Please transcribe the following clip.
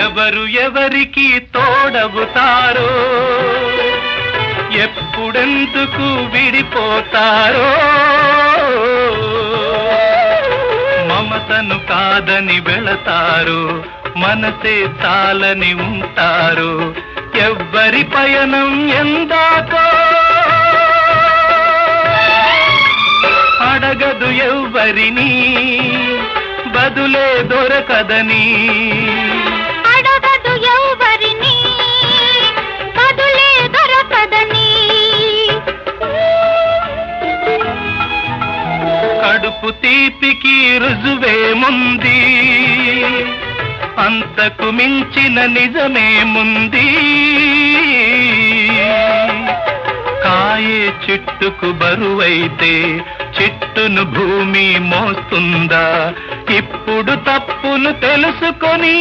ఎవరు ఎవరికి తోడవుతారో, ఎప్పుడెందుకు విడిపోతారో, మమతను కాదని వెళతారు, మనసే చాలని ఉంటారు. ఎవ్వరి పయనం ఎందాకో అడగదు ఎవ్వరిని, బదులే దొరకదని. అడగదు ఎవ్వరిని, బదులే దొరకదని. కడుపు తీపికి రుజువేముంది, అంతకు మించిన నిజమేముంది. కాయే చిట్టుకు బరువైతే చిట్టును భూమి మోస్తుందా? ఇప్పుడు తప్పును తెలుసుకొని